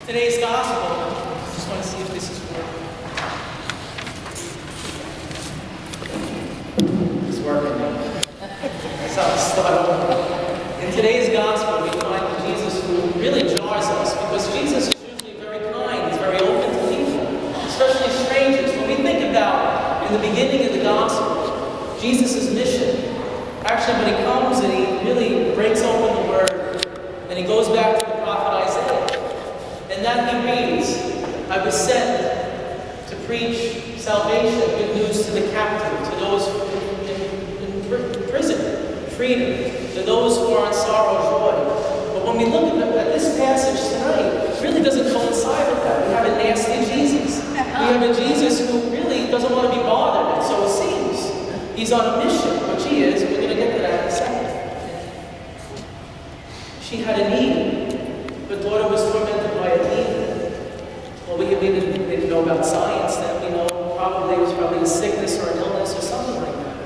Today's gospel, I just want to see if this is working. It's working. So I'll start over. In today's gospel, we find Jesus who really jars us because Jesus is usually very kind. He's very open to people, especially strangers. When we think about in the beginning of the gospel, Jesus' mission, actually when he comes and he really breaks open the word and he goes back to the prophet Isaiah, and that he reads, I was sent to preach salvation, good news to the captive, to those in prison, freedom, to those who are in sorrow, joy. But when we look at this passage tonight, it really doesn't coincide with that. We have a nasty Jesus. We have a Jesus who really doesn't want to be bothered, and so it seems. He's on a mission, which he is, and we're going to get to that in a second. She had a need. Her daughter was tormented by a demon. Well, we didn't know about science then. We know it was probably a sickness or an illness or something like that.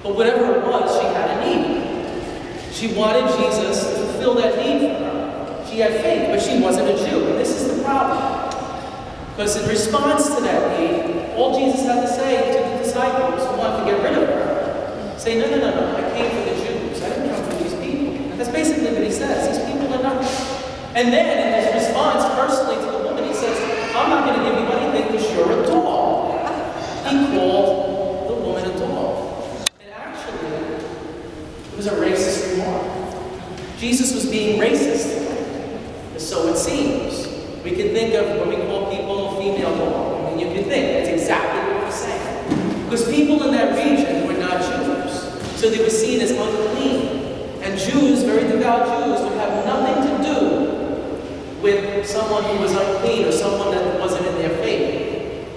But whatever it was, she had a need. She wanted Jesus to fulfill that need for her. She had faith, but she wasn't a Jew. And this is the problem. Because in response to that need, all Jesus had to say to the disciples who wanted to get rid of her, say, no, I came for the Jews. I didn't come for these people. And that's basically what he says. These people are not. And then in his response personally to the woman, he says, I'm not going to give you anything because you're a dog. He called the woman a dog. And actually, it was a racist remark. Jesus was being racist. So it seems. We can think of when we call people female dog. I mean, you can think that's exactly what we're saying. Because people in that region were not Jews. So they were seen as unclean. And Jews, very devout Jews, would have nothing to do with someone who was unclean or someone that wasn't in their faith.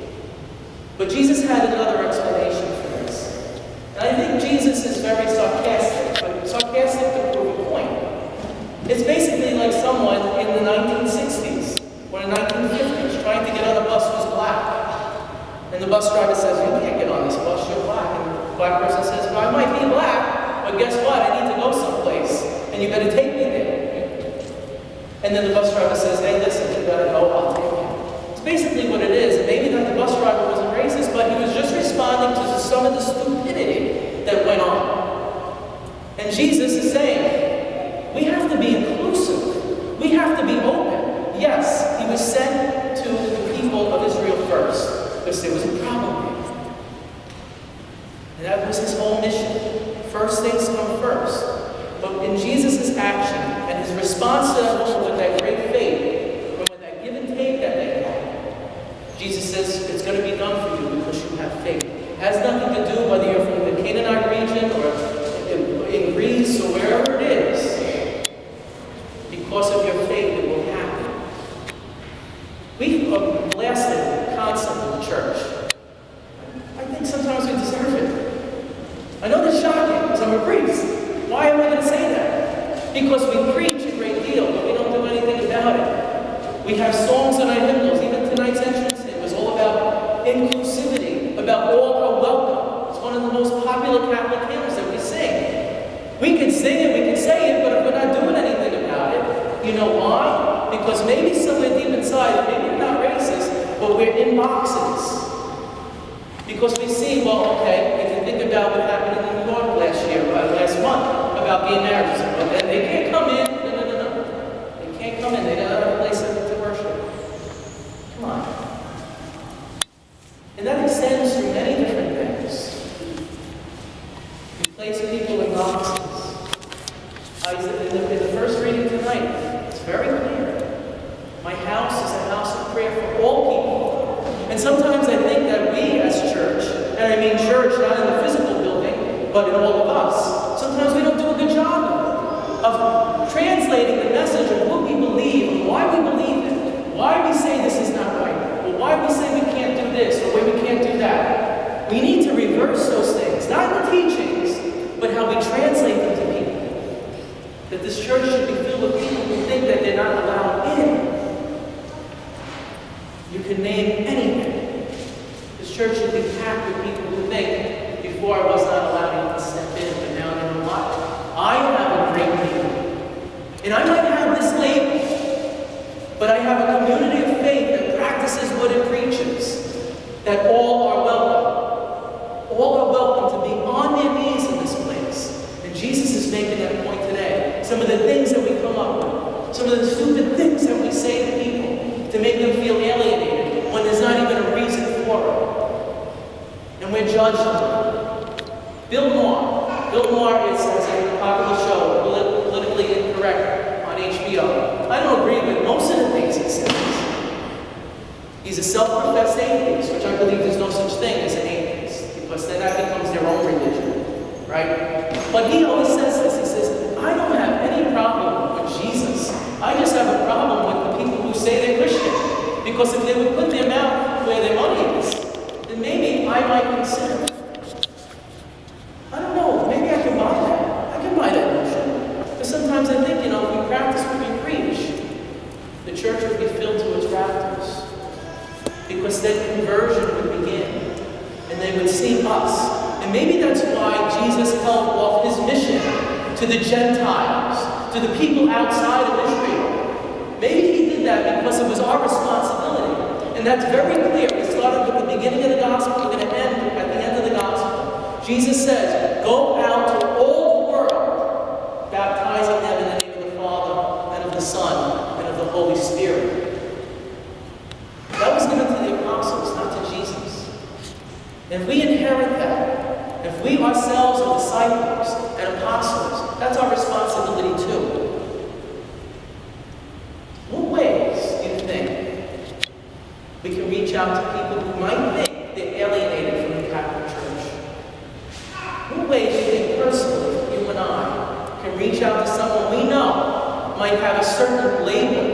But Jesus had another explanation for this. And I think Jesus is very sarcastic, but sarcastic to prove a point. It's basically like someone in the 1960s or the 1950s trying to get on a bus who's black. And the bus driver says, you can't get on this bus, you're black. And the black person says, well, I might be black, but guess what? I need to go someplace, and you better take me there. And then the bus driver says, hey, listen, you gotta go, I'll take you. It's basically what it is. And maybe not the bus driver wasn't racist, but he was just responding to some of the stupidity that went on. And Jesus is saying, we have to be inclusive. We have to be open. Yes, he was sent to the people of Israel first, because there was a problem here. And that was his whole mission. First things come first. But in Jesus' action and his response to that woman with that great faith, and with that give and take that they had, Jesus says, it's going to be done for you because you have faith. It has nothing to do whether you're from the Canaanite region or in Greece or wherever it is. Because of your faith, it will happen. We are blasted constantly in church. I think sometimes we deserve it. I know that's shocking because I'm a priest. Why am I going to say that? Because we preach a great deal, but we don't do anything about it. We have songs in our hymnals. Even tonight's entrance hymn was all about inclusivity, about all are welcome. It's one of the most popular Catholic hymns that we sing. We can sing it, we can say it, but if we're not doing anything about it, you know why? Because maybe somewhere deep inside, maybe we're not racist, but we're in boxes. Because we see, well, okay, we can think about what happened in New York last month, about gay marriages. But they can't come in. No. They can't come in. They don't have a place to worship. Come on. And that extends through many different things. We place people in boxes. In the first reading tonight, it's very clear. My house is a house of prayer for all people. And sometimes I think that we as church, and I mean church not in the physical building, but in all of us, sometimes we don't do a good job of translating the message of what we believe and why we believe it. Why we say this is not right, or why we say we can't do this, or why we can't do that. We need to reverse those things, not in the teachings, but how we translate them to people. That this church should be filled with people who think that they're not allowed in. You can name anything. This church should be packed with people who think, before I was not allowed to step in, but now I know what. I have a great need. And I might have this label, but I have a community of faith that practices what it preaches, that all are welcome. All are welcome to be on their knees in this place. And Jesus is making that point today. Some of the things that we come up with, some of the stupid things that we say to people to make them feel alienated when there's not even a reason for it. And we're judged on it. Bill Maher is a popular show, politically incorrect, on HBO. I don't agree with most of the things he says. He's a self-professed atheist, which I believe there's no such thing as an atheist, because then that becomes their own religion, right? But he always says this. He says, I don't have any problem with Jesus. I just have a problem with the people who say they're Christian. Because if they would put their mouth where their money is, then maybe I might consider it. I don't know. Maybe I can buy that. I can buy that notion. But sometimes I think, if we practice what we preach, the church would be filled to its rafters. Because then conversion would begin. And they would see us. And maybe that's why Jesus held off his mission to the Gentiles, to the people outside of Israel. Maybe he did that because it was our responsibility. And that's very clear. It started with the beginning of the gospel. We're going to end at the end of the gospel. Jesus says, go out to all the world, baptizing them in the name of the Father, and of the Son, and of the Holy Spirit. That was given to the apostles, not to Jesus. And if we inherit that, if we ourselves are disciples and apostles, that's our responsibility too. What ways do you think we can reach out to people who might think they're alienated from the Catholic Church? What ways do you think personally you and I can reach out to someone we know might have a certain label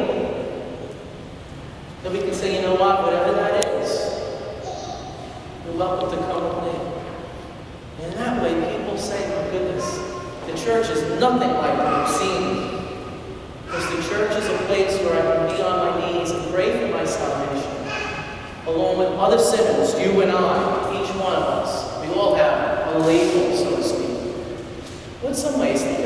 that we can say, you know what, whatever that is, you're welcome to come with me. And in that way, people say, my goodness, the church is nothing like what I've seen. Because the church is a place where I can be on my knees and pray for my salvation, along with other sinners, you and I, each one of us. We all have a label, so to speak. What's some ways that